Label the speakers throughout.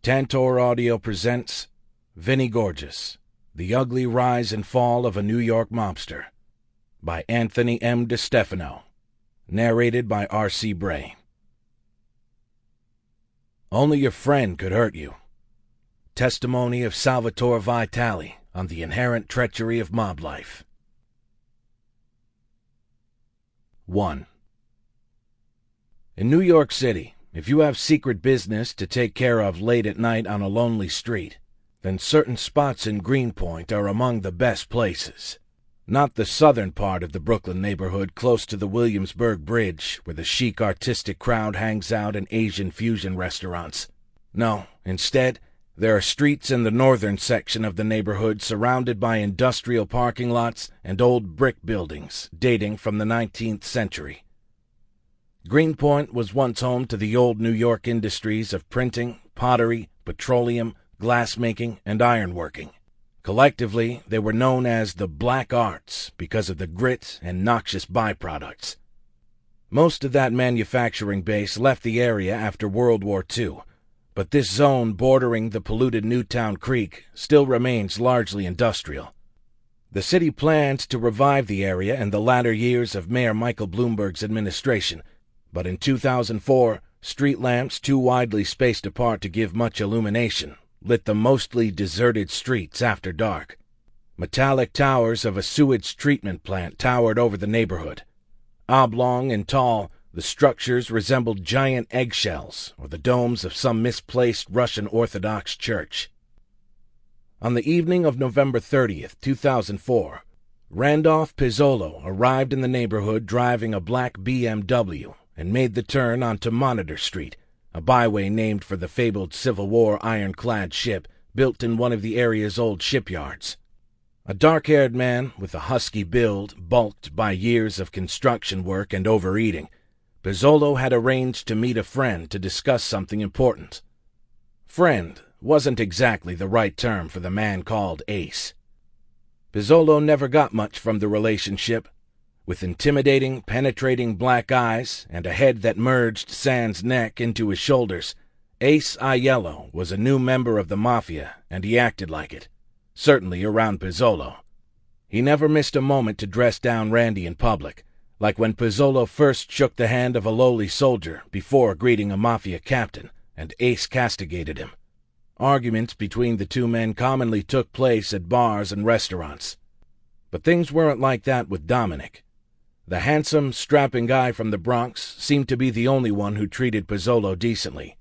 Speaker 1: Tantor Audio presents Vinny Gorgeous, The Ugly Rise and Fall of a New York Mobster, by Anthony M. DeStefano, narrated by R.C. Bray. Only your friend could hurt you. Testimony of Salvatore Vitali on the inherent treachery of mob life. 1. In New York City, if you have secret business to take care of late at night on a lonely street, then certain spots in Greenpoint are among the best places. Not the southern part of the Brooklyn neighborhood close to the Williamsburg Bridge, where the chic artistic crowd hangs out in Asian fusion restaurants. No, instead, there are streets in the northern section of the neighborhood surrounded by industrial parking lots and old brick buildings dating from the 19th century. Greenpoint was once home to the old New York industries of printing, pottery, petroleum, glassmaking, and ironworking. Collectively, they were known as the Black Arts because of the grit and noxious byproducts. Most of that manufacturing base left the area after World War II, but this zone bordering the polluted Newtown Creek still remains largely industrial. The city planned to revive the area in the latter years of Mayor Michael Bloomberg's administration, but in 2004, street lamps too widely spaced apart to give much illumination lit the mostly deserted streets after dark. Metallic towers of a sewage treatment plant towered over the neighborhood. Oblong and tall, the structures resembled giant eggshells or the domes of some misplaced Russian Orthodox church. On the evening of November 30th, 2004, Randolph Pizzolo arrived in the neighborhood driving a black BMW and made the turn onto Monitor Street, a byway named for the fabled Civil War ironclad ship built in one of the area's old shipyards. A dark-haired man with a husky build, bulked by years of construction work and overeating, Pizzolo had arranged to meet a friend to discuss something important. Friend wasn't exactly the right term for the man called Ace. Pizzolo never got much from the relationship. With intimidating, penetrating black eyes and a head that merged sans neck into his shoulders, Ace Aiello was a new member of the Mafia, and he acted like it, certainly around Pizzolo. He never missed a moment to dress down Randy in public, like when Pizzolo first shook the hand of a lowly soldier before greeting a Mafia captain, and Ace castigated him. Arguments between the two men commonly took place at bars and restaurants. But things weren't like that with Dominic. The handsome, strapping guy from the Bronx seemed to be the only one who treated Pizzolo decently.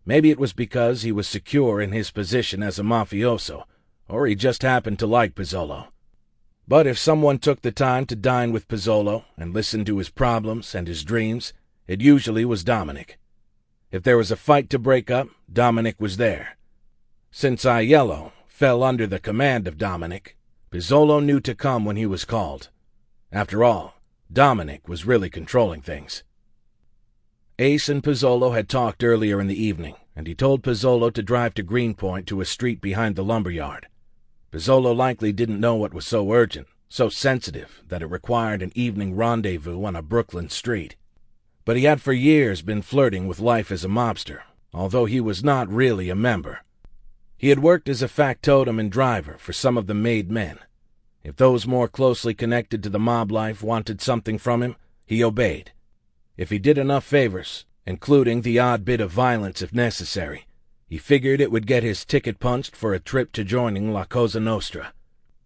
Speaker 1: Maybe it was because he was secure in his position as a mafioso, or he just happened to like Pizzolo. But if someone took the time to dine with Pizzolo and listen to his problems and his dreams, it usually was Dominic. If there was a fight to break up, Dominic was there. Since Aiello fell under the command of Dominic, Pizzolo knew to come when he was called. After all, Dominic was really controlling things. Ace and Pizzolo had talked earlier in the evening, and he told Pizzolo to drive to Greenpoint to a street behind the lumberyard. Pizzolo likely didn't know what was so urgent, so sensitive, that it required an evening rendezvous on a Brooklyn street. But he had for years been flirting with life as a mobster, although he was not really a member. He had worked as a factotum and driver for some of the made men. If those more closely connected to the mob life wanted something from him, he obeyed. If he did enough favors, including the odd bit of violence if necessary, he figured it would get his ticket punched for a trip to joining La Cosa Nostra.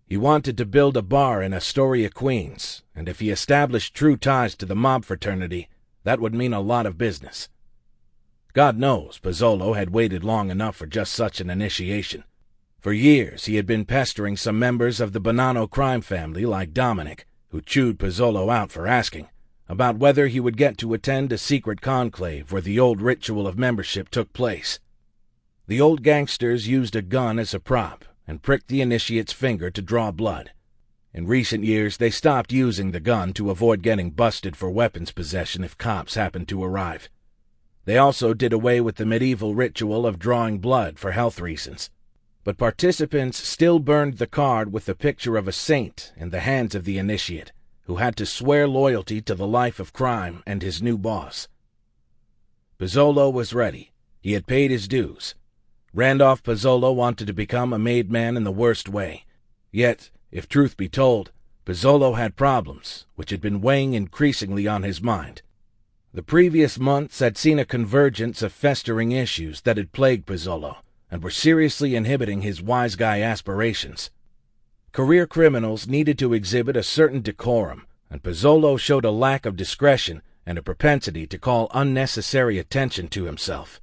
Speaker 1: He wanted to build a bar in Astoria, Queens, and if he established true ties to the mob fraternity, that would mean a lot of business. God knows Pizzolo had waited long enough for just such an initiation. For years he had been pestering some members of the Bonanno crime family like Dominic, who chewed Pizzolo out for asking, about whether he would get to attend a secret conclave where the old ritual of membership took place. The old gangsters used a gun as a prop and pricked the initiate's finger to draw blood. In recent years they stopped using the gun to avoid getting busted for weapons possession if cops happened to arrive. They also did away with the medieval ritual of drawing blood for health reasons. But participants still burned the card with the picture of a saint in the hands of the initiate, who had to swear loyalty to the life of crime and his new boss. Pizzolo was ready. He had paid his dues. Randolph Pizzolo wanted to become a made man in the worst way. Yet, if truth be told, Pizzolo had problems, which had been weighing increasingly on his mind. The previous months had seen a convergence of festering issues that had plagued Pizzolo and were seriously inhibiting his wise guy aspirations. Career criminals needed to exhibit a certain decorum, and Pizzolo showed a lack of discretion and a propensity to call unnecessary attention to himself.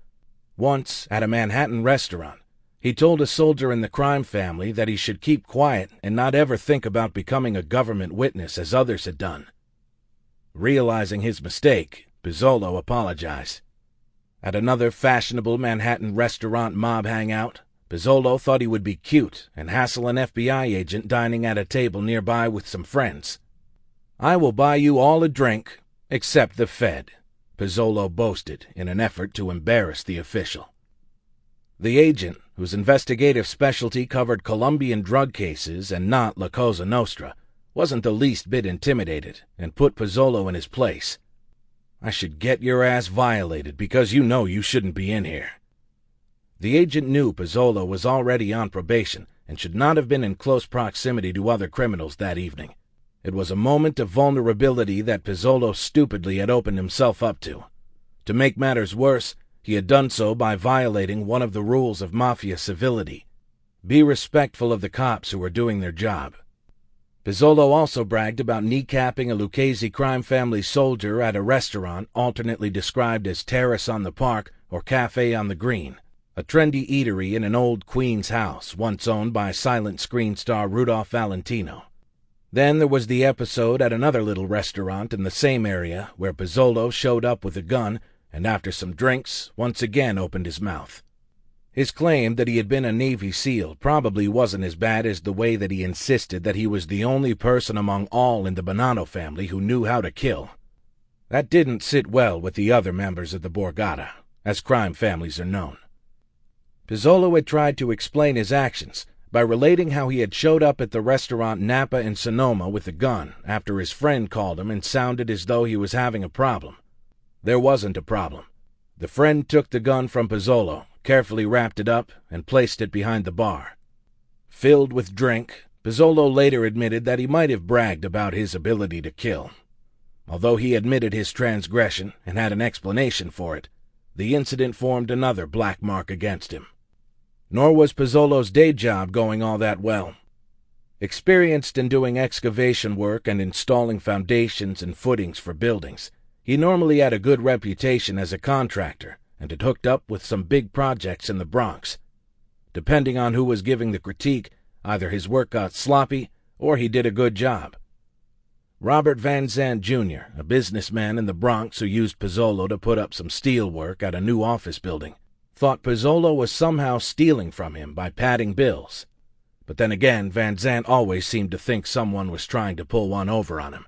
Speaker 1: Once, at a Manhattan restaurant, he told a soldier in the crime family that he should keep quiet and not ever think about becoming a government witness as others had done. Realizing his mistake, Pizzolo apologized. At another fashionable Manhattan restaurant mob hangout, Pizzolo thought he would be cute and hassle an FBI agent dining at a table nearby with some friends. "I will buy you all a drink, except the Fed," Pizzolo boasted in an effort to embarrass the official. The agent, whose investigative specialty covered Colombian drug cases and not La Cosa Nostra, wasn't the least bit intimidated and put Pizzolo in his place. "I should get your ass violated because you know you shouldn't be in here." The agent knew Pizzolo was already on probation and should not have been in close proximity to other criminals that evening. It was a moment of vulnerability that Pizzolo stupidly had opened himself up to. To make matters worse, he had done so by violating one of the rules of mafia civility. Be respectful of the cops who were doing their job. Pizzolo also bragged about kneecapping a Lucchese crime family soldier at a restaurant alternately described as Terrace on the Park or Cafe on the Green, a trendy eatery in an old Queens house once owned by silent screen star Rudolph Valentino. Then there was the episode at another little restaurant in the same area where Pizzolo showed up with a gun and after some drinks once again opened his mouth. His claim that he had been a Navy SEAL probably wasn't as bad as the way that he insisted that he was the only person among all in the Bonanno family who knew how to kill. That didn't sit well with the other members of the Borgata, as crime families are known. Pizzolo had tried to explain his actions by relating how he had showed up at the restaurant Napa in Sonoma with a gun after his friend called him and sounded as though he was having a problem. There wasn't a problem. The friend took the gun from Pizzolo, carefully wrapped it up, and placed it behind the bar. Filled with drink, Pizzolo later admitted that he might have bragged about his ability to kill. Although he admitted his transgression and had an explanation for it, the incident formed another black mark against him. Nor was Pizzolo's day job going all that well. Experienced in doing excavation work and installing foundations and footings for buildings, he normally had a good reputation as a contractor and had hooked up with some big projects in the Bronx. Depending on who was giving the critique, either his work got sloppy or he did a good job. Robert Van Zandt, Jr., a businessman in the Bronx who used Pizzolo to put up some steel work at a new office building, thought Pizzolo was somehow stealing from him by padding bills. But then again, Van Zandt always seemed to think someone was trying to pull one over on him.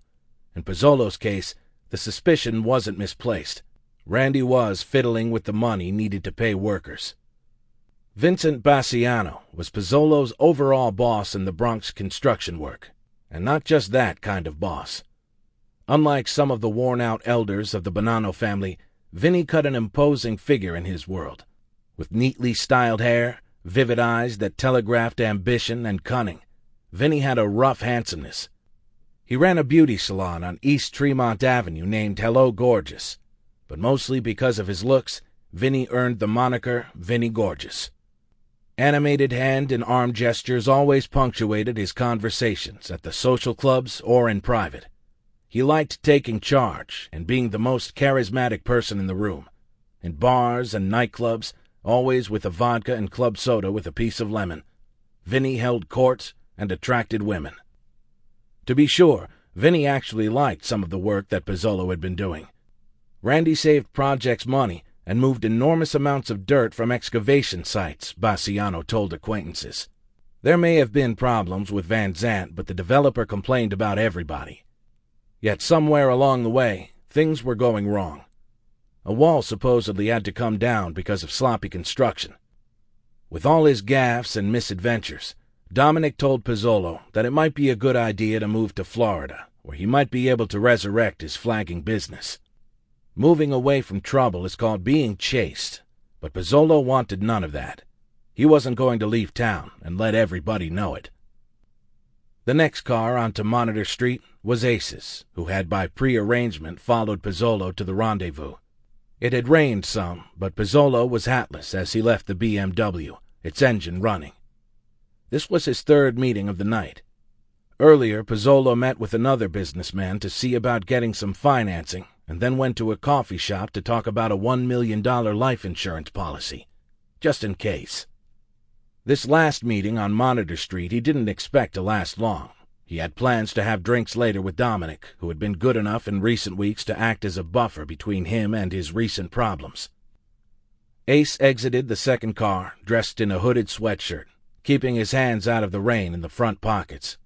Speaker 1: In Pizzolo's case, the suspicion wasn't misplaced. Randy was fiddling with the money needed to pay workers. Vincent Bassiano was Pizzolo's overall boss in the Bronx construction work, and not just that kind of boss. Unlike some of the worn-out elders of the Bonanno family, Vinny cut an imposing figure in his world. With neatly styled hair, vivid eyes that telegraphed ambition and cunning, Vinny had a rough handsomeness. He ran a beauty salon on East Tremont Avenue named Hello Gorgeous, but mostly because of his looks, Vinny earned the moniker Vinny Gorgeous. Animated hand and arm gestures always punctuated his conversations at the social clubs or in private. He liked taking charge and being the most charismatic person in the room. In bars and nightclubs, always with a vodka and club soda with a piece of lemon, Vinny held court and attracted women. To be sure, Vinny actually liked some of the work that Pizzolo had been doing. Randy saved projects money and moved enormous amounts of dirt from excavation sites, Bassiano told acquaintances. There may have been problems with Van Zandt, but the developer complained about everybody. Yet somewhere along the way, things were going wrong. A wall supposedly had to come down because of sloppy construction. With all his gaffes and misadventures, Dominic told Pizzolo that it might be a good idea to move to Florida, where he might be able to resurrect his flagging business. Moving away from trouble is called being chased, but Pizzolo wanted none of that. He wasn't going to leave town and let everybody know it. The next car onto Monitor Street was Ace's, who had by pre-arrangement followed Pizzolo to the rendezvous. It had rained some, but Pizzolo was hatless as he left the BMW, its engine running. This was his third meeting of the night. Earlier, Pizzolo met with another businessman to see about getting some financing, and then went to a coffee shop to talk about a $1 million life insurance policy, just in case. This last meeting on Monitor Street he didn't expect to last long. He had plans to have drinks later with Dominic, who had been good enough in recent weeks to act as a buffer between him and his recent problems. Ace exited the second car, dressed in a hooded sweatshirt, keeping his hands out of the rain in the front pockets.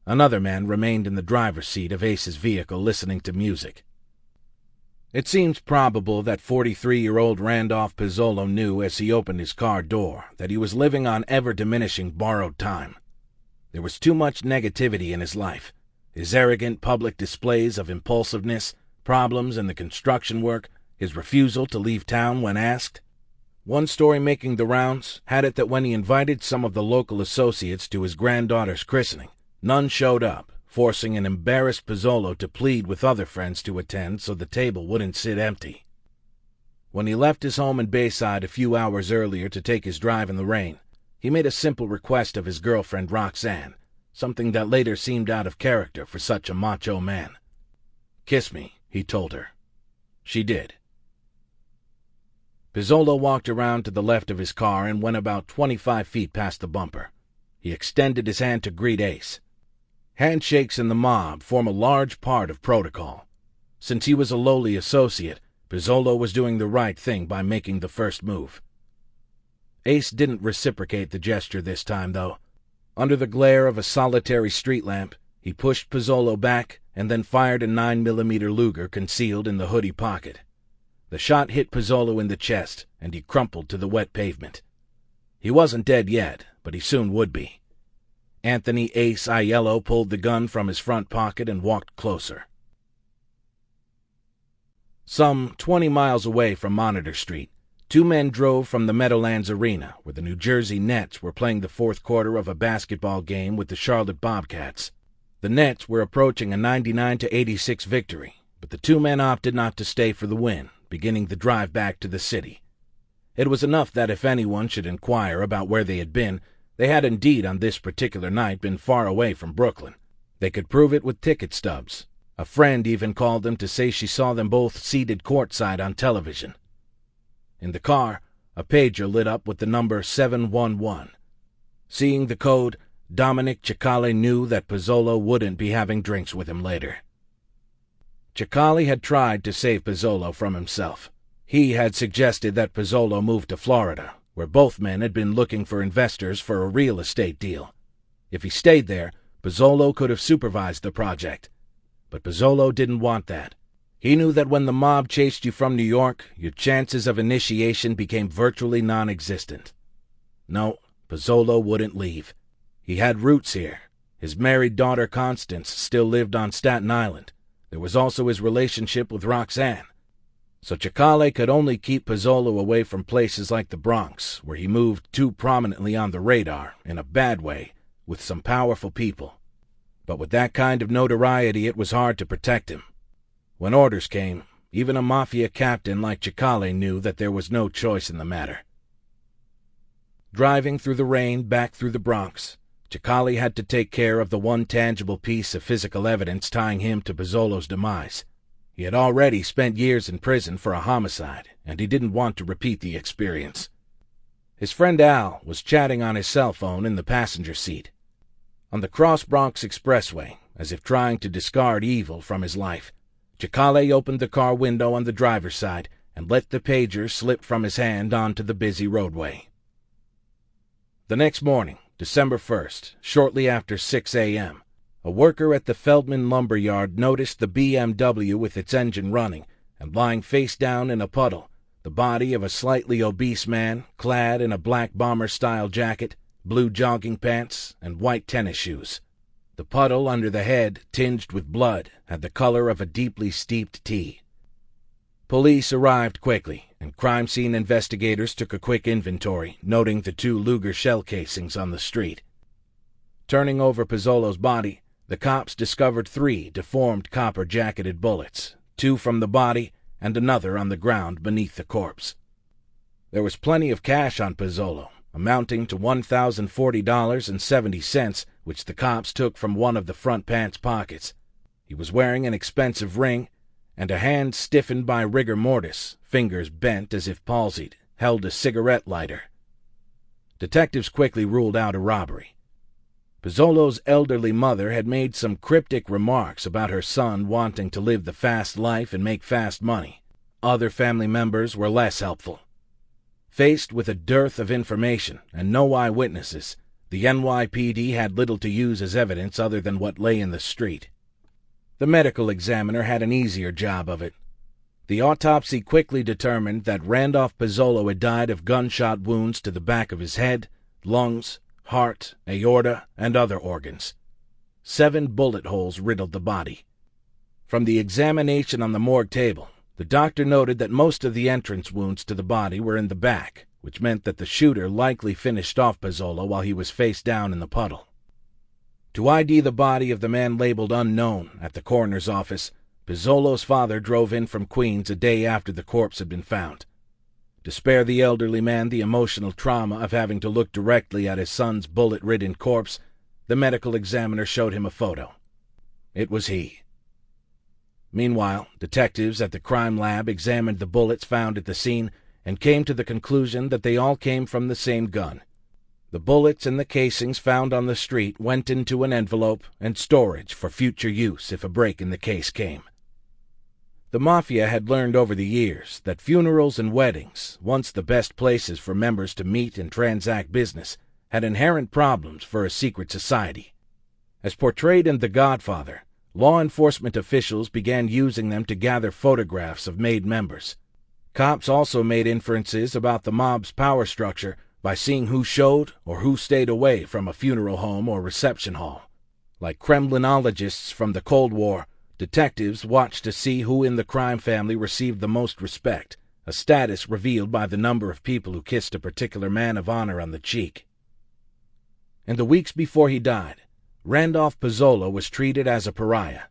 Speaker 1: Another man remained in the driver's seat of Ace's vehicle listening to music. It seems probable that 43-year-old Randolph Pizzolo knew as he opened his car door that he was living on ever-diminishing borrowed time. There was too much negativity in his life. His arrogant public displays of impulsiveness, problems in the construction work, his refusal to leave town when asked. One story making the rounds had it that when he invited some of the local associates to his granddaughter's christening, none showed up, forcing an embarrassed Pizzolo to plead with other friends to attend so the table wouldn't sit empty. When he left his home in Bayside a few hours earlier to take his drive in the rain, he made a simple request of his girlfriend Roxanne, something that later seemed out of character for such a macho man. "Kiss me," he told her. She did. Pizzolo walked around to the left of his car and went about 25 feet past the bumper. He extended his hand to greet Ace. Handshakes in the mob form a large part of protocol. Since he was a lowly associate, Pizzolo was doing the right thing by making the first move. Ace didn't reciprocate the gesture this time, though. Under the glare of a solitary street lamp, he pushed Pizzolo back and then fired a 9mm Luger concealed in the hoodie pocket. The shot hit Pizzolo in the chest, and he crumpled to the wet pavement. He wasn't dead yet, but he soon would be. Anthony Ace Aiello pulled the gun from his front pocket and walked closer. Some 20 miles away from Monitor Street, two men drove from the Meadowlands Arena, where the New Jersey Nets were playing the fourth quarter of a basketball game with the Charlotte Bobcats. The Nets were approaching a 99-86 victory, but the two men opted not to stay for the win, beginning the drive back to the city. It was enough that if anyone should inquire about where they had been, they had indeed on this particular night been far away from Brooklyn. They could prove it with ticket stubs. A friend even called them to say she saw them both seated courtside on television. In the car, a pager lit up with the number 711. Seeing the code, Dominic Cicale knew that Pizzolo wouldn't be having drinks with him later. Cicale had tried to save Pizzolo from himself. He had suggested that Pizzolo move to Florida, where both men had been looking for investors for a real estate deal. If he stayed there, Pizzolo could have supervised the project. But Pizzolo didn't want that. He knew that when the mob chased you from New York, your chances of initiation became virtually non-existent. No, Pizzolo wouldn't leave. He had roots here. His married daughter Constance still lived on Staten Island. There was also his relationship with Roxanne. So Cicale could only keep Pizzolo away from places like the Bronx, where he moved too prominently on the radar, in a bad way, with some powerful people. But with that kind of notoriety, it was hard to protect him. When orders came, even a mafia captain like Cicale knew that there was no choice in the matter. Driving through the rain back through the Bronx, Cicale had to take care of the one tangible piece of physical evidence tying him to Pizzolo's demise. He had already spent years in prison for a homicide, and he didn't want to repeat the experience. His friend Al was chatting on his cell phone in the passenger seat. On the Cross-Bronx Expressway, as if trying to discard evil from his life, Cicale opened the car window on the driver's side and let the pager slip from his hand onto the busy roadway. The next morning, December 1st, shortly after 6 a.m., a worker at the Feldman lumber yard noticed the BMW with its engine running and lying face down in a puddle, the body of a slightly obese man clad in a black bomber-style jacket, blue jogging pants, and white tennis shoes. The puddle under the head, tinged with blood, had the color of a deeply steeped tea. Police arrived quickly, and crime scene investigators took a quick inventory, noting the 2 Luger shell casings on the street. Turning over Pizzolo's body, the cops discovered 3 deformed copper-jacketed bullets, 2 from the body and another on the ground beneath the corpse. There was plenty of cash on Pizzolo, amounting to $1,040.70, which the cops took from one of the front pants pockets. He was wearing an expensive ring, and a hand stiffened by rigor mortis, fingers bent as if palsied, held a cigarette lighter. Detectives quickly ruled out a robbery. Pizzolo's elderly mother had made some cryptic remarks about her son wanting to live the fast life and make fast money. Other family members were less helpful. Faced with a dearth of information and no eyewitnesses, the NYPD had little to use as evidence other than what lay in the street. The medical examiner had an easier job of it. The autopsy quickly determined that Randolph Pizzolo had died of gunshot wounds to the back of his head, lungs, heart, aorta, and other organs. 7 bullet holes riddled the body. From the examination on the morgue table, the doctor noted that most of the entrance wounds to the body were in the back, which meant that the shooter likely finished off Pizzolo while he was face down in the puddle. To ID the body of the man labeled unknown at the coroner's office, Pizzolo's father drove in from Queens a day after the corpse had been found. To spare the elderly man the emotional trauma of having to look directly at his son's bullet-ridden corpse, the medical examiner showed him a photo. It was he. Meanwhile, detectives at the crime lab examined the bullets found at the scene and came to the conclusion that they all came from the same gun. The bullets and the casings found on the street went into an envelope and storage for future use if a break in the case came. The Mafia had learned over the years that funerals and weddings, once the best places for members to meet and transact business, had inherent problems for a secret society. As portrayed in The Godfather, law enforcement officials began using them to gather photographs of made members. Cops also made inferences about the mob's power structure by seeing who showed or who stayed away from a funeral home or reception hall. Like Kremlinologists from the Cold War, detectives watched to see who in the crime family received the most respect, a status revealed by the number of people who kissed a particular man of honor on the cheek. In the weeks before he died, Randolph Pizzolo was treated as a pariah,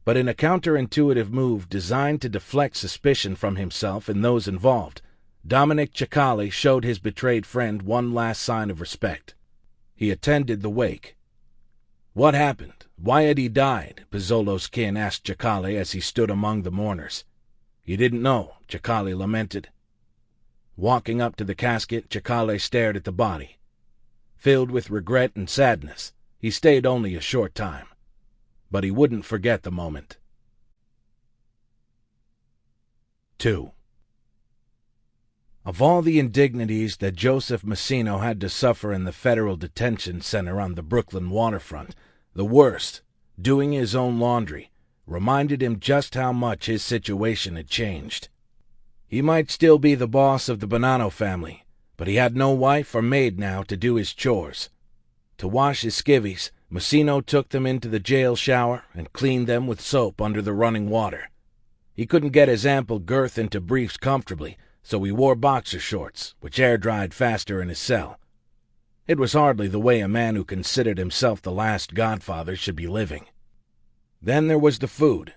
Speaker 1: but in a counterintuitive move designed to deflect suspicion from himself and those involved, Dominic Cicale showed his betrayed friend one last sign of respect. He attended the wake. "What happened? Why had he died?" Pizzolo's kin asked Cicale as he stood among the mourners. "He didn't know," Cicale lamented. Walking up to the casket, Cicale stared at the body. Filled with regret and sadness, he stayed only a short time. But he wouldn't forget the moment. 2. Of all the indignities that Joseph Massino had to suffer in the federal detention center on the Brooklyn waterfront, the worst, doing his own laundry, reminded him just how much his situation had changed. He might still be the boss of the Bonanno family, but he had no wife or maid now to do his chores. To wash his skivvies, Massino took them into the jail shower and cleaned them with soap under the running water. He couldn't get his ample girth into briefs comfortably, so he wore boxer shorts, which air-dried faster in his cell. It was hardly the way a man who considered himself the last godfather should be living. Then there was the food.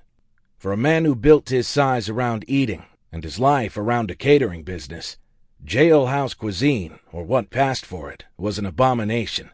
Speaker 1: For a man who built his size around eating and his life around a catering business, jailhouse cuisine, or what passed for it, was an abomination.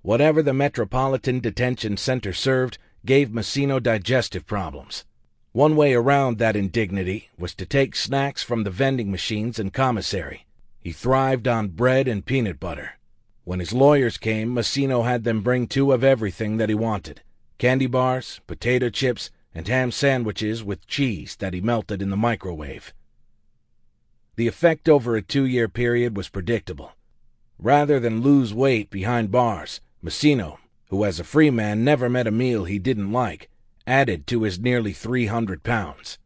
Speaker 1: Whatever the Metropolitan Detention Center served gave Massino digestive problems. One way around that indignity was to take snacks from the vending machines and commissary. He thrived on bread and peanut butter. When his lawyers came, Massino had them bring 2 of everything that he wanted: candy bars, potato chips, and ham sandwiches with cheese that he melted in the microwave. The effect over a 2-year period was predictable. Rather than lose weight behind bars, Massino, who as a free man never met a meal he didn't like, added to his nearly 300 pounds.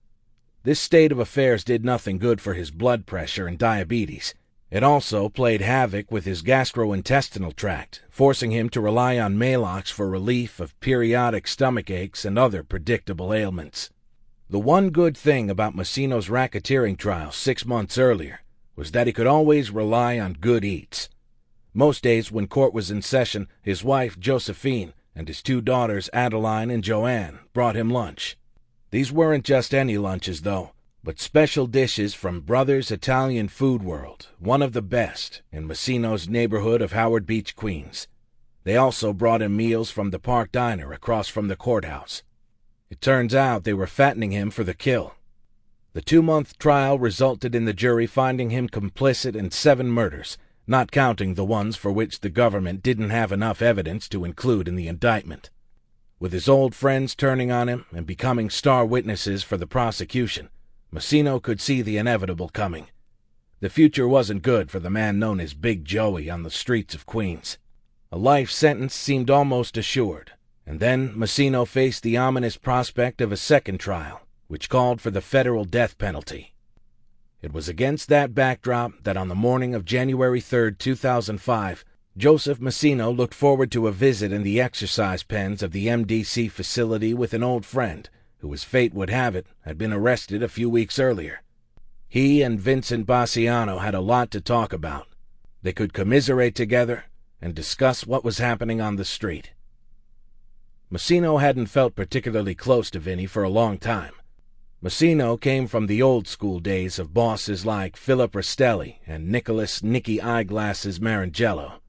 Speaker 1: This state of affairs did nothing good for his blood pressure and diabetes. It also played havoc with his gastrointestinal tract, forcing him to rely on Maalox for relief of periodic stomach aches and other predictable ailments. The one good thing about Massino's racketeering trial 6 months earlier was that he could always rely on good eats. Most days when court was in session, his wife, Josephine, and his 2 daughters, Adeline and Joanne, brought him lunch. These weren't just any lunches, though, but special dishes from Brothers Italian Food World, one of the best in Massino's neighborhood of Howard Beach, Queens. They also brought him meals from the Park Diner across from the courthouse. It turns out they were fattening him for the kill. The 2-month trial resulted in the jury finding him complicit in 7 murders, not counting the ones for which the government didn't have enough evidence to include in the indictment. With his old friends turning on him and becoming star witnesses for the prosecution, Massino could see the inevitable coming. The future wasn't good for the man known as Big Joey on the streets of Queens. A life sentence seemed almost assured, and then Massino faced the ominous prospect of a second trial, which called for the federal death penalty. It was against that backdrop that on the morning of January 3, 2005, Joseph Massino looked forward to a visit in the exercise pens of the MDC facility with an old friend, who, as fate would have it, had been arrested a few weeks earlier. He and Vincent Bassiano had a lot to talk about. They could commiserate together and discuss what was happening on the street. Massino hadn't felt particularly close to Vinny for a long time. Massino came from the old-school days of bosses like Philip Rastelli and Nicholas Nicky Eyeglasses Marangello.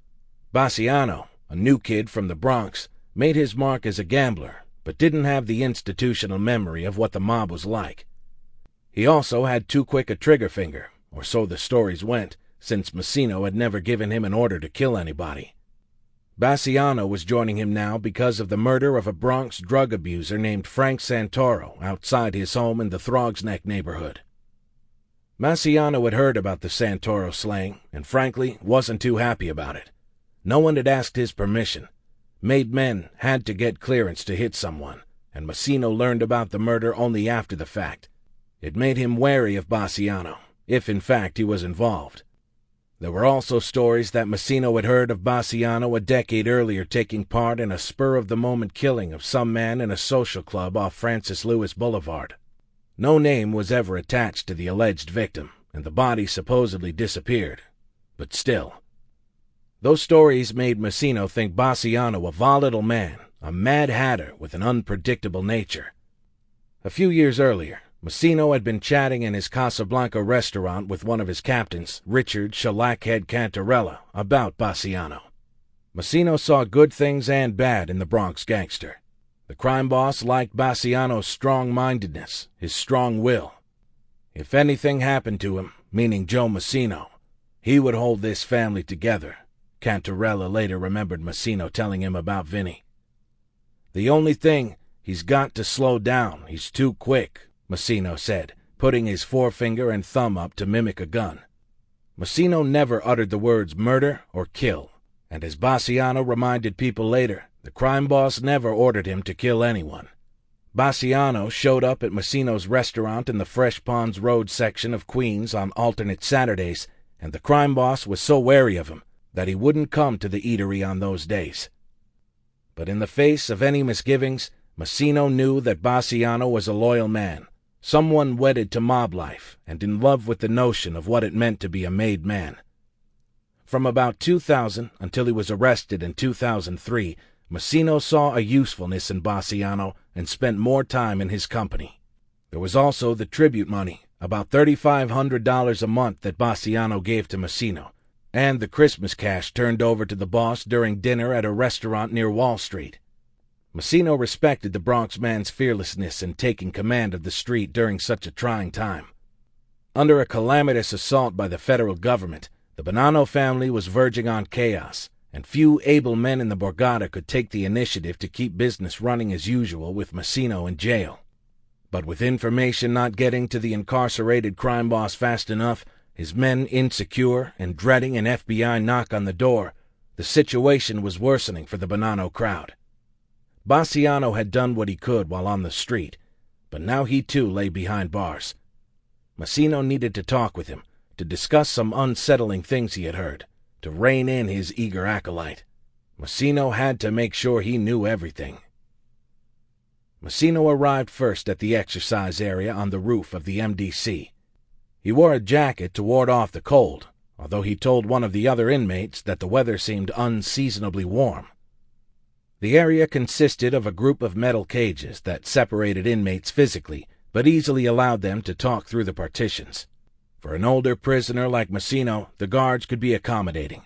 Speaker 1: Bassiano, a new kid from the Bronx, made his mark as a gambler, but didn't have the institutional memory of what the mob was like. He also had too quick a trigger finger, or so the stories went, since Massino had never given him an order to kill anybody. Bassiano was joining him now because of the murder of a Bronx drug abuser named Frank Santoro outside his home in the Throgs Neck neighborhood. Bassiano had heard about the Santoro slaying, and frankly wasn't too happy about it. No one had asked his permission. Made men had to get clearance to hit someone, and Massino learned about the murder only after the fact. It made him wary of Bassiano, if in fact he was involved. There were also stories that Massino had heard of Bassiano a decade earlier taking part in a spur-of-the-moment killing of some man in a social club off Francis Lewis Boulevard. No name was ever attached to the alleged victim, and the body supposedly disappeared. But still. Those stories made Massino think Bassiano a volatile man, a mad hatter with an unpredictable nature. A few years earlier, Massino had been chatting in his Casablanca restaurant with one of his captains, Richard Shellackhead Cantarella, about Bassiano. Massino saw good things and bad in the Bronx gangster. The crime boss liked Bassiano's strong-mindedness, his strong will. If anything happened to him, meaning Joe Massino, he would hold this family together, Cantarella later remembered Massino telling him about Vinny. The only thing, he's got to slow down, he's too quick, Massino said, putting his forefinger and thumb up to mimic a gun. Massino never uttered the words murder or kill, and as Bassiano reminded people later, the crime boss never ordered him to kill anyone. Bassiano showed up at Massino's restaurant in the Fresh Ponds Road section of Queens on alternate Saturdays, and the crime boss was so wary of him that he wouldn't come to the eatery on those days. But in the face of any misgivings, Massino knew that Bassiano was a loyal man, someone wedded to mob life and in love with the notion of what it meant to be a made man. From about 2000 until he was arrested in 2003, Massino saw a usefulness in Bassiano and spent more time in his company. There was also the tribute money, about $3,500 a month that Bassiano gave to Massino, and the Christmas cash turned over to the boss during dinner at a restaurant near Wall Street. Massino respected the Bronx man's fearlessness in taking command of the street during such a trying time. Under a calamitous assault by the federal government, the Bonanno family was verging on chaos, and few able men in the Borgata could take the initiative to keep business running as usual with Massino in jail. But with information not getting to the incarcerated crime boss fast enough, his men insecure and dreading an FBI knock on the door, the situation was worsening for the Bonanno crowd. Bassiano had done what he could while on the street, but now he too lay behind bars. Massino needed to talk with him, to discuss some unsettling things he had heard, to rein in his eager acolyte. Massino had to make sure he knew everything. Massino arrived first at the exercise area on the roof of the MDC. He wore a jacket to ward off the cold, although he told one of the other inmates that the weather seemed unseasonably warm. The area consisted of a group of metal cages that separated inmates physically, but easily allowed them to talk through the partitions. For an older prisoner like Massino, the guards could be accommodating.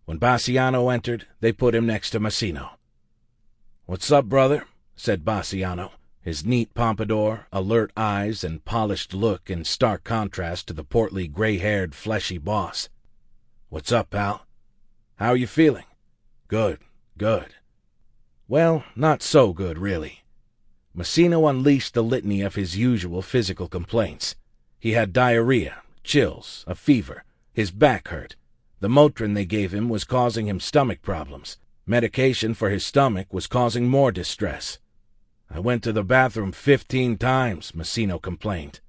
Speaker 1: When Bassiano entered, they put him next to Massino. "What's up, brother?" said Bassiano, his neat pompadour, alert eyes, and polished look in stark contrast to the portly, gray-haired, fleshy boss. "What's up, pal? How are you feeling?" "Good, good." Well, not so good, really. Massino unleashed the litany of his usual physical complaints. He had diarrhea, chills, a fever, his back hurt. The Motrin they gave him was causing him stomach problems. Medication for his stomach was causing more distress. "I went to the bathroom 15 times, Massino complained.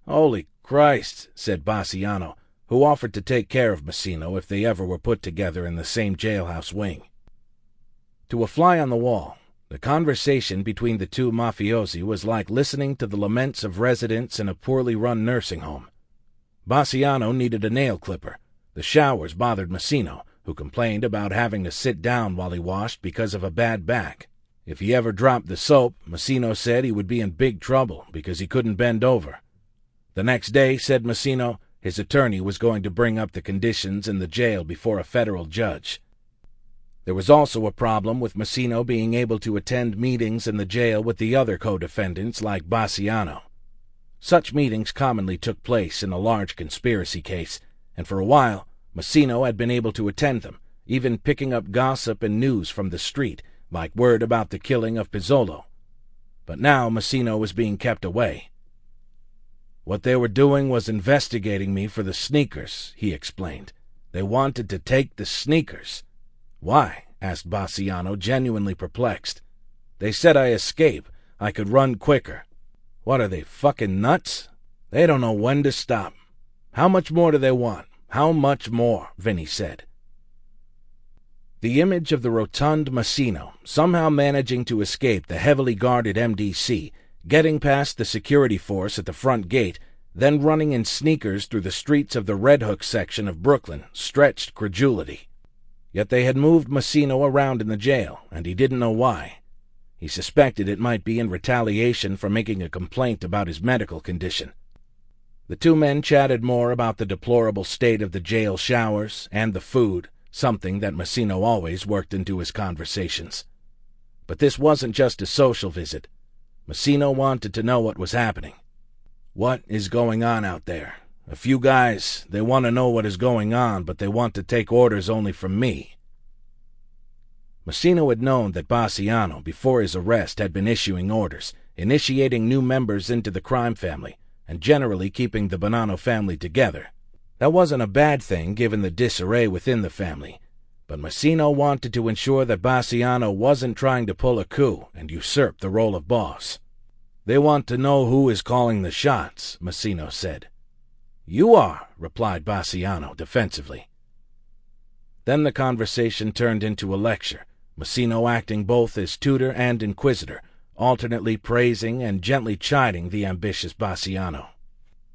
Speaker 1: "Holy Christ," said Bassiano, who offered to take care of Massino if they ever were put together in the same jailhouse wing. To a fly on the wall, the conversation between the two mafiosi was like listening to the laments of residents in a poorly run nursing home. Bassiano needed a nail clipper. The showers bothered Massino, who complained about having to sit down while he washed because of a bad back. If he ever dropped the soap, Massino said he would be in big trouble because he couldn't bend over. The next day, said Massino, his attorney was going to bring up the conditions in the jail before a federal judge. There was also a problem with Massino being able to attend meetings in the jail with the other co-defendants like Bassiano. Such meetings commonly took place in a large conspiracy case, and for a while, Massino had been able to attend them, even picking up gossip and news from the street, like word about the killing of Pizzolo. But now Massino was being kept away. "What they were doing was investigating me for the sneakers," he explained. "They wanted to take the sneakers." "Why?" asked Bassiano, genuinely perplexed. "They said I escape. I could run quicker." "What are they, fucking nuts? They don't know when to stop. How much more do they want? How much more?" Vinny said. The image of the rotund Massino, somehow managing to escape the heavily guarded MDC, getting past the security force at the front gate, then running in sneakers through the streets of the Red Hook section of Brooklyn, stretched credulity. Yet they had moved Massino around in the jail, and he didn't know why. He suspected it might be in retaliation for making a complaint about his medical condition. The two men chatted more about the deplorable state of the jail showers and the food, something that Massino always worked into his conversations. But this wasn't just a social visit. Massino wanted to know what was happening. "What is going on out there? A few guys, they want to know what is going on, but they want to take orders only from me." Massino had known that Bassiano, before his arrest, had been issuing orders, initiating new members into the crime family, and generally keeping the Bonanno family together. That wasn't a bad thing given the disarray within the family, but Massino wanted to ensure that Bassiano wasn't trying to pull a coup and usurp the role of boss. "They want to know who is calling the shots," Massino said. "You are," replied Bassiano defensively. Then the conversation turned into a lecture, Massino acting both as tutor and inquisitor, alternately praising and gently chiding the ambitious Bassiano.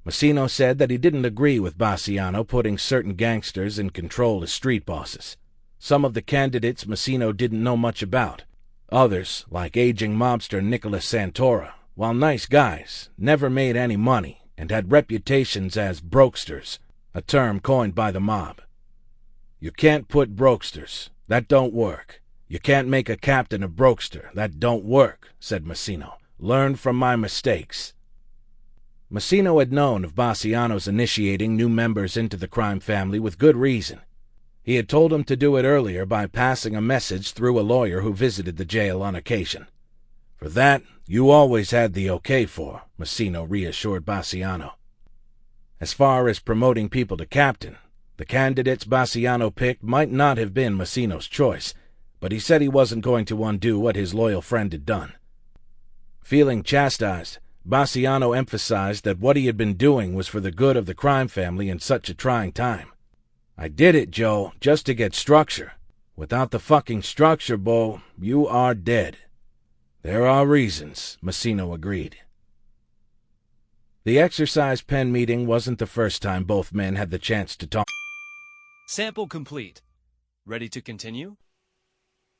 Speaker 1: Massino said that he didn't agree with Bassiano putting certain gangsters in control as street bosses. Some of the candidates Massino didn't know much about. Others, like aging mobster Nicholas Santora, while nice guys, never made any money and had reputations as brokesters, a term coined by the mob. "You can't put brokesters. That don't work. You can't make a captain a brokester. That don't work," said Massino. "Learn from my mistakes." Massino had known of Bassiano's initiating new members into the crime family with good reason. He had told him to do it earlier by passing a message through a lawyer who visited the jail on occasion. "For that, you always had the okay for," Massino reassured Bassiano. As far as promoting people to captain, the candidates Bassiano picked might not have been Massino's choice, but he said he wasn't going to undo what his loyal friend had done. Feeling chastised, Bassiano emphasized that what he had been doing was for the good of the crime family in such a trying time. "I did it, Joe, just to get structure. Without the fucking structure, Bo, you are dead." There are reasons, Massino agreed. The exercise pen meeting wasn't the first time both men had the chance to talk.
Speaker 2: Sample complete. Ready to continue?